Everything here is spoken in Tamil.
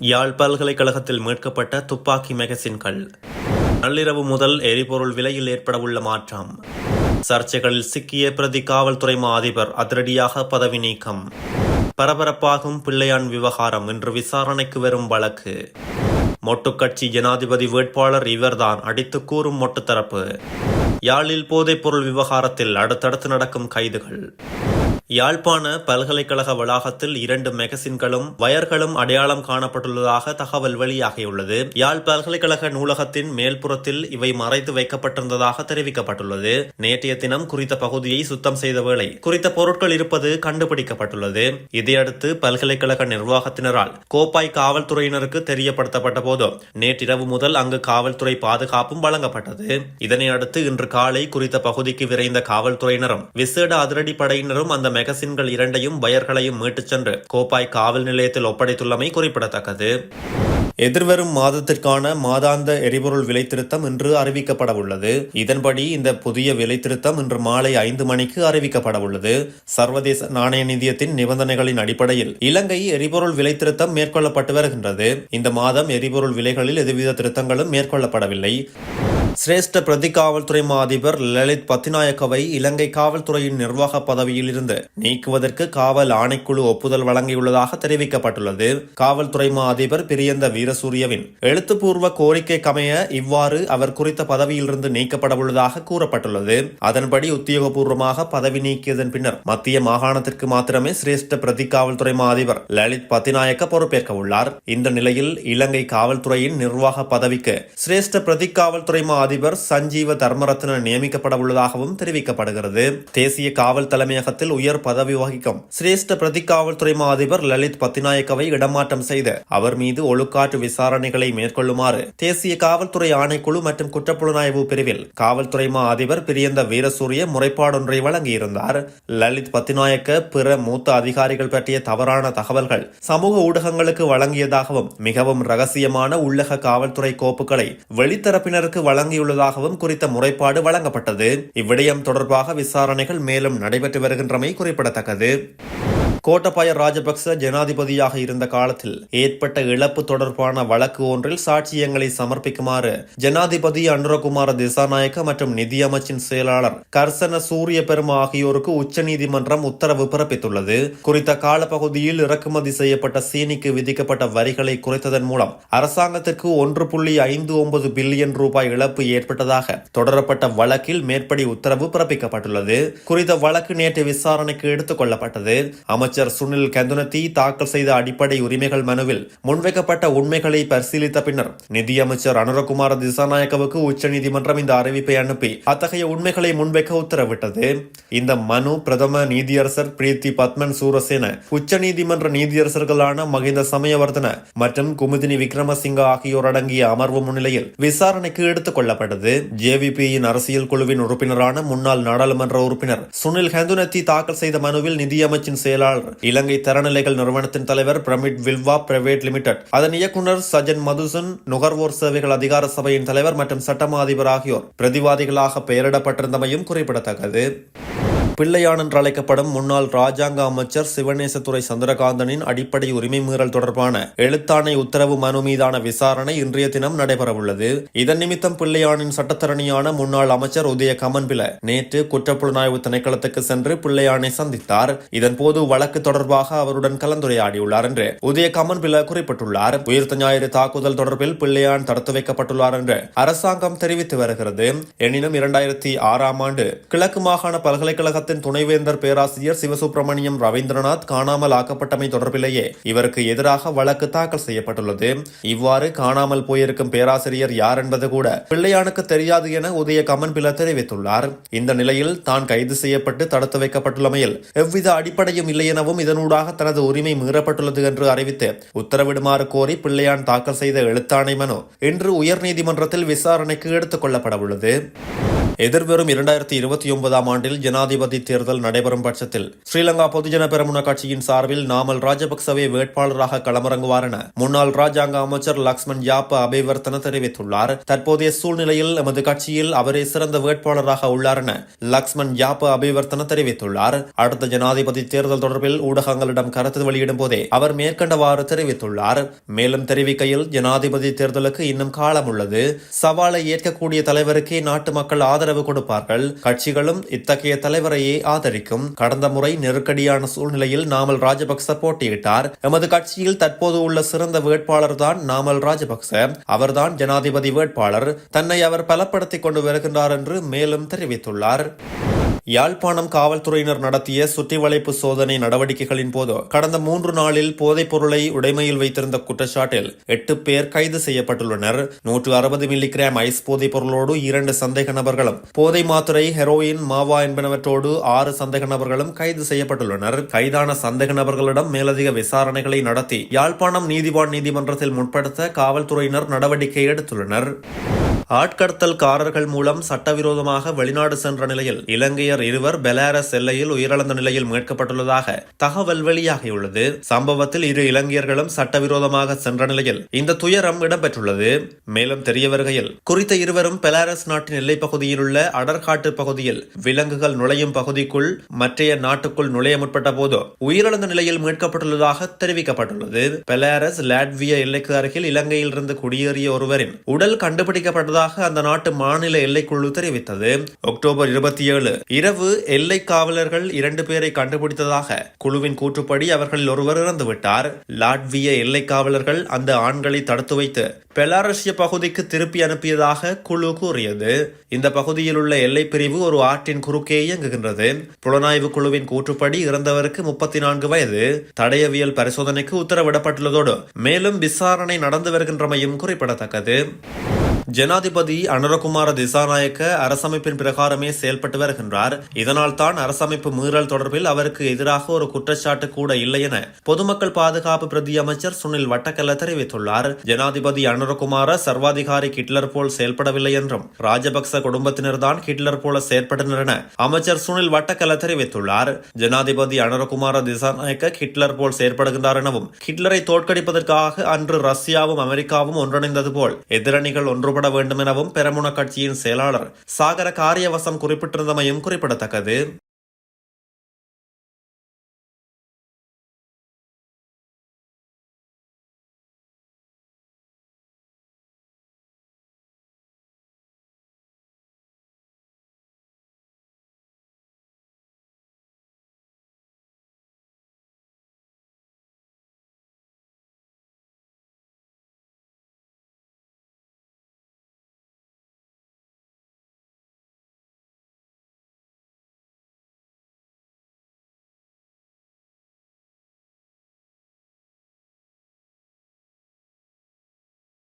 யாழ் பல்கலைக்கழகத்தில் மீட்கப்பட்ட துப்பாக்கி மெகசின்கள். நள்ளிரவு முதல் எரிபொருள் விலையில் ஏற்படவுள்ள மாற்றம். சர்ச்சைகளில் சிக்கிய பிரதி காவல்துறை மா அதிபர் அதிரடியாக பதவி நீக்கம். பரபரப்பாகும் பிள்ளையான் விவகாரம், இன்று விசாரணைக்கு வரும் வழக்கு. மொட்டுக்கட்சி ஜனாதிபதி வேட்பாளர் இவர்தான் அடித்து கூறும் மொட்டு தரப்பு. யாழில் போதைப்பொருள் விவகாரத்தில் அடுத்தடுத்து நடக்கும் கைதுகள். யாழ்ப்பாண பல்கலைக்கழக வளாகத்தில் 2 மெகசின்களும் வயர்களும் அடையாளம் காணப்பட்டுள்ளதாக தகவல் வெளியாகியுள்ளது. யாழ் பல்கலைக்கழக நூலகத்தின் மேல்புறத்தில் இவை மறைத்து வைக்கப்பட்டிருந்ததாக தெரிவிக்கப்பட்டுள்ளது. நேற்றைய தினம் குறித்த பகுதியை சுத்தம் செய்த வேளை குறித்த பொருட்கள் இருப்பது கண்டுபிடிக்கப்பட்டுள்ளது. இதையடுத்து பல்கலைக்கழக நிர்வாகத்தினரால் கோப்பாய் காவல்துறையினருக்கு தெரியப்படுத்தப்பட்ட போது நேற்றிரவு முதல் அங்கு காவல்துறை பாதுகாப்பும் வழங்கப்பட்டது. இதனை அடுத்து இன்று காலை குறித்த பகுதிக்கு விரைந்த காவல்துறையினரும் விசேட அதிரடி படையினரும் அந்த மெகசின்கள் 2ஐயும் வயர்களையும் மீட்டுச் சென்று கோப்பாய் காவல் நிலையத்தில் ஒப்படைத்துள்ளமை குறிப்பிடத்தக்கது. எதிர்வரும் மாதத்திற்கான மாதாந்த எரிபொருள் விலை திருத்தம் இன்று அறிவிக்கப்பட உள்ளது. இதன்படி இந்த புதிய விலை திருத்தம் இன்று மாலை 5 மணிக்கு அறிவிக்கப்பட உள்ளது. சர்வதேச நாணய நிதியத்தின் நிபந்தனைகளின் அடிப்படையில் இலங்கை எரிபொருள் விலை திருத்தம் மேற்கொள்ளப்பட்டு வருகின்றது. இந்த மாதம் எரிபொருள் விலைகளில் எதுவித திருத்தங்களும் மேற்கொள்ளப்படவில்லை. சிரேஷ்ட பிரதி காவல்துறை மா அதிபர் லலித் பத்திநாயக்கவை இலங்கை காவல்துறையின் நிர்வாக பதவியில் இருந்து நீக்குவதற்கு காவல் ஆணைக்குழு ஒப்புதல் வழங்கியுள்ளதாக தெரிவிக்கப்பட்டுள்ளது. காவல்துறை மா அதிபர் பிரியந்த வீரசூரியவின் எழுத்துப்பூர்வ கோரிக்கைக்கமைய இவ்வாறு அவர் குறித்த பதவியிலிருந்து நீக்கப்பட உள்ளதாக கூறப்பட்டுள்ளது. அதன்படி உத்தியோகபூர்வமாக பதவி நீக்கியதன் பின்னர் மத்திய மாகாணத்திற்கு மாத்திரமே சிரேஷ்ட பிரதி காவல்துறை மா அதிபர் லலித் பத்திநாயக்க பொறுப்பேற்க உள்ளார். இந்த நிலையில் இலங்கை காவல்துறையின் நிர்வாக பதவிக்கு சிரேஷ்ட பிரதி காவல்துறை மா அதிபர் சஞ்சீவ தர்மரத்ன நியமிக்கப்பட உள்ளதாகவும் தெரிவிக்கப்படுகிறது. தேசிய காவல் தலைமையகத்தில் உயர் பதவி வகிக்கும் சிரேஷ்ட பிரதி காவல்துறை மா அதிபர் லலித் பத்திநாயக்கவை இடமாற்றம் செய்து அவர் மீது ஒழுக்காற்று விசாரணைகளை மேற்கொள்ளுமாறு தேசிய காவல்துறை ஆணைக்குழு மற்றும் குற்றப்புலனாய்வு பிரிவில் காவல்துறை மா அதிபர் பிரியந்த வீரசூரிய முறைப்பாடொன்றை வழங்கியிருந்தார். லலித் பத்திநாயக்க பிற மூத்த அதிகாரிகள் பற்றிய தவறான தகவல்கள் சமூக ஊடகங்களுக்கு வழங்கியதாகவும் மிகவும் ரகசியமான உள்ளக காவல்துறை கோப்புகளை வெளித்தரப்பினருக்கு வழங்கியுள்ளதாகவும் குறித்த முறைப்பாடு வழங்கப்பட்டது. இவ்விடயம் தொடர்பாக விசாரணைகள் மேலும் நடைபெற்று வருகின்றமை குறிப்பிடத்தக்கது. கோட்டபாய ராஜபக்ச ஜனாதிபதியாக இருந்த காலத்தில் ஏற்பட்ட இழப்பு தொடர்பான வழக்கு ஒன்றில் சாட்சியங்களை சமர்ப்பிக்குமாறு ஜனாதிபதி அனுரகுமார திசாநாயக்க மற்றும் நிதியமைச்சின் செயலாளர் கர்சன சூரிய பெருமா ஆகியோருக்கு உச்சநீதிமன்றம் உத்தரவு பிறப்பித்துள்ளது. குறித்த காலப்பகுதியில் இறக்குமதி செய்யப்பட்ட சீனிக்கு விதிக்கப்பட்ட வரிகளை குறைத்ததன் மூலம் அரசாங்கத்திற்கு 1.59 பில்லியன் ரூபாய் இழப்பு ஏற்பட்டதாக தொடரப்பட்ட வழக்கில் மேற்படி உத்தரவு பிறப்பிக்கப்பட்டுள்ளது. குறித்த வழக்கு நேற்று விசாரணைக்கு எடுத்துக் கொள்ளப்பட்டது. அமைச்சர் சுனில் கந்துனத்தி தாக்கல் செய்த அடிப்படை உரிமைகள் மனுவில் முன்வைக்கப்பட்ட உண்மைகளை பரிசீலித்த பின்னர் நிதியமைச்சர் அனுரகுமார திசாநாயக்கவுக்கு உச்சநீதிமன்றம் இந்த அறிவிப்பை அனுப்பி அத்தகைய உண்மைகளை முன்வைக்க உத்தரவிட்டது. இந்த மனு பிரதம நீதியரசர் பிரீத்தி பத்மன் சூரசேன, உச்சநீதிமன்ற நீதியரசர்களான மகிந்த சமயவர்தன மற்றும் குமுதினி விக்ரமசிங்க ஆகியோர் அடங்கிய அமர்வு முன்னிலையில் விசாரணைக்கு எடுத்துக் கொள்ளப்பட்டது. ஜேவிபியின் அரசியல் குழுவின் உறுப்பினரான முன்னாள் நாடாளுமன்ற உறுப்பினர் சுனில் கந்துனத்தி தாக்கல் செய்த மனுவில் நிதியமைச்சின் செயலாளர் இலங்கை தரநிலைகள் நிறுவனத்தின் தலைவர் பிரமிட் வில்வா பிரைவேட் லிமிடெட், அதன் இயக்குநர் சஜன் மதுசன், நுகர்வோர் சேவைகள் அதிகார சபையின் தலைவர் மற்றும் சட்டமா அதிபர் ஆகியோர் பிரதிவாதிகளாக பெயரிடப்பட்டிருந்தமையும் குறிப்பிடத்தக்கது. பிள்ளையான் என்று அழைக்கப்படும் முன்னாள் ராஜாங்க அமைச்சர் சிவநேசத்துறை சந்திரகாந்தனின் அடிப்படை உரிமை மீறல் தொடர்பான எழுத்தாணை உத்தரவு மனு மீதான விசாரணை இன்றைய தினம் நடைபெறவுள்ளது. இதன் நிமித்தம் பிள்ளையானின் சட்டத்தரணியான முன்னாள் அமைச்சர் உதய கமன்பில நேற்று குற்றப்புலனாய்வு திணைக்களத்துக்கு சென்று பிள்ளையானை சந்தித்தார். இதன்போது வழக்கு தொடர்பாக அவருடன் கலந்துரையாடியுள்ளார் என்று உதய கமன்பில குறிப்பிட்டுள்ளார். உயிர்த்த ஞாயிறு தாக்குதல் தொடர்பில் பிள்ளையான் தடுத்து வைக்கப்பட்டுள்ளார் என்று அரசாங்கம் தெரிவித்து வருகிறது. எனினும் 2006ஆம் ஆண்டு கிழக்கு மாகாண பல்கலைக்கழகத்தில் துணைவேந்தர் பேராசிரியர் சிவசுப்பிரமணியம் ரவீந்திரநாத் காணாமல் ஆக்கப்பட்டமை தொடர்பிலேயே இவருக்கு எதிராக வழக்கு தாக்கல் செய்யப்பட்டுள்ளது. இவ்வாறு காணாமல் போயிருக்கும் பேராசிரியர் யார் என்பது கூட பிள்ளையானுக்கு தெரியாது என உதய கமன்பில தெரிவித்துள்ளார். இந்த நிலையில் தான் கைது செய்யப்பட்டு தடுத்து வைக்கப்பட்டுள்ளமையில் எவ்வித அடிப்படையும் இல்லை எனவும் இதனூடாக தனது உரிமை மீறப்பட்டுள்ளது என்று அறிவித்து உத்தரவிடுமாறு கோரி பிள்ளையான் தாக்கல் செய்த எழுத்தாணை மனு இன்று உயர்நீதிமன்றத்தில் விசாரணைக்கு எடுத்துக் கொள்ளப்பட உள்ளது. எதிர்வரும் 2029 ஆண்டில் ஜனாதிபதி தேர்தல் நடைபெறும் பட்சத்தில் ஸ்ரீலங்கா பொதுஜன பெரமுன கட்சியின் சார்பில் நாமல் ராஜபக்சவே வேட்பாளராக களமிறங்குவார் என முன்னாள் ராஜாங்க அமைச்சர் லக்ஷ்மன் யாப்ப அபேவர்த்தன தெரிவித்துள்ளார். தற்போதைய சூழ்நிலையில் எமது கட்சியில் அவரே சிறந்த வேட்பாளராக உள்ளார் என லக்ஷ்மன் யாப்ப அபேவர்த்தன தெரிவித்துள்ளார். அடுத்த ஜனாதிபதி தேர்தல் தொடர்பில் ஊடகங்களிடம் கருத்து வெளியிடும் போதே அவர் மேற்கண்டவாறு தெரிவித்துள்ளார். மேலும் தெரிவிக்கையில், ஜனாதிபதி தேர்தலுக்கு இன்னும் காலம் உள்ளது. சவாலை ஏற்கக்கூடிய தலைவருக்கே நாட்டு மக்கள் ஆதரவு கொடுப்பார்கள். கட்சிகளும் இத்தகைய தலைவரையே ஆதரிக்கும். கடந்த முறை நெருக்கடியான சூழ்நிலையில் நாமல் ராஜபக்ச போட்டியிட்டார். எமது கட்சியில் தற்போது உள்ள சிறந்த வேட்பாளர் தான் நாமல் ராஜபக்ச. அவர்தான் ஜனாதிபதி வேட்பாளர். தன்னை அவர் பலப்படுத்திக் கொண்டு வருகின்றார் என்று மேலும் தெரிவித்துள்ளார். யாழ்ப்பாணம் காவல்துறையினர் நடத்திய சுற்றிவளைப்பு சோதனை நடவடிக்கைகளின் போது கடந்த 3 நாளில் போதைப் பொருளை உடைமையில் வைத்திருந்த குற்றச்சாட்டில் 8 பேர் கைது செய்யப்பட்டுள்ளனர். 160 மில்லிகிராம் ஐஸ் போதைப் பொருளோடு 2 சந்தேக நபர்களும், போதை மாத்திரை, ஹெரோயின், மாவா என்பனவற்றோடு 6 சந்தேக நபர்களும் கைது செய்யப்பட்டுள்ளனர். கைதான சந்தேக நபர்களிடம் மேலதிக விசாரணைகளை நடத்தி யாழ்ப்பாணம் நீதிவான் நீதிமன்றத்தில் முற்படுத்த காவல்துறையினர் நடவடிக்கை எடுத்துள்ளனர். ஆட்கடத்தல்காரர்கள் மூலம் சட்டவிரோதமாக வெளிநாடு சென்ற நிலையில் இலங்கையர் 2 பெலாரஸ் எல்லையில் உயிரிழந்த நிலையில் மீட்கப்பட்டுள்ளதாக தகவல் வெளியாகியுள்ளது. சம்பவத்தில் 2 இலங்கையர்களும் சட்டவிரோதமாக சென்ற நிலையில் இந்த துயரம் இடம்பெற்றுள்ளது. மேலும் தெரிய வருகையில், குறித்த 2 பெலாரஸ் நாட்டின் எல்லைப் பகுதியில் உள்ள அடர்காட்டு பகுதியில் விலங்குகள் நுழையும் பகுதிக்குள் மற்றைய நாட்டுக்குள் நுழைய முற்பட்ட போது உயிரிழந்த நிலையில் மீட்கப்பட்டுள்ளதாக தெரிவிக்கப்பட்டுள்ளது. பெலாரஸ் லாட்வியா எல்லைக்கு அருகில் இலங்கையிலிருந்து குடியேறிய ஒருவரின் உடல் கண்டுபிடிக்கப்பட்டதாக அந்த நாட்டு மாநில எல்லைக்குழு தெரிவித்தது. அக்டோபர் 27 இரவு எல்லை காவலர்கள் 2 பேரை கண்டுபிடித்ததாக குழுவின் கூற்றுப்படி அவர்களில் ஒருவர் இறந்துவிட்டார். லாட்விய எல்லை காவலர்கள் அந்த ஆண்களை தடுத்து வைத்து பெலாரசிய பகுதிக்கு திருப்பி அனுப்பியதாக குழு கூறியது. இந்த பகுதியில் உள்ள எல்லை பிரிவு ஒரு ஆற்றின் குறுக்கே இயங்குகின்றது. புலனாய்வு குழுவின் கூற்றுப்படி இறந்தவருக்கு 34 வயது. தடயவியல் பரிசோதனைக்கு உத்தரவிடப்பட்டுள்ளதோடு மேலும் விசாரணை நடந்து வருகின்றமையும் குறிப்பிடத்தக்கது. ஜனாதிபதி அனுரகுமார திசாநாயக்க அரசமைப்பின் பிரகாரமே செயல்பட்டு வருகின்றார். இதனால் தான் அரசமைப்பு மீறல் தொடர்பில் அவருக்கு எதிராக ஒரு குற்றச்சாட்டு கூட இல்லை என பொதுமக்கள் பாதுகாப்பு பிரதி அமைச்சர் சுனில் வட்டக்கல தெரிவித்துள்ளார். ஜனாதிபதி அனுரகுமார சர்வாதிகாரி ஹிட்லர் போல் செயல்படவில்லை என்றும் ராஜபக்ச குடும்பத்தினர் தான் ஹிட்லர் போல செயற்பட்டனர் என அமைச்சர் சுனில் வட்டக்கல தெரிவித்துள்ளார். ஜனாதிபதி அனுரகுமார திசாநாயக்க ஹிட்லர் போல் செயற்படுகின்றார் எனவும், ஹிட்லரை தோற்கடிப்பதற்காக அன்று ரஷ்யாவும் அமெரிக்காவும் ஒன்றிணைந்தது போல் எதிரணிகள் ஒன்றுபட வேண்டும் எனவும் பெரமுன கட்சியின் செயலாளர் சாகர காரியவசம் குறிப்பிட்டிருந்தமையும் குறிப்பிடத்தக்கது.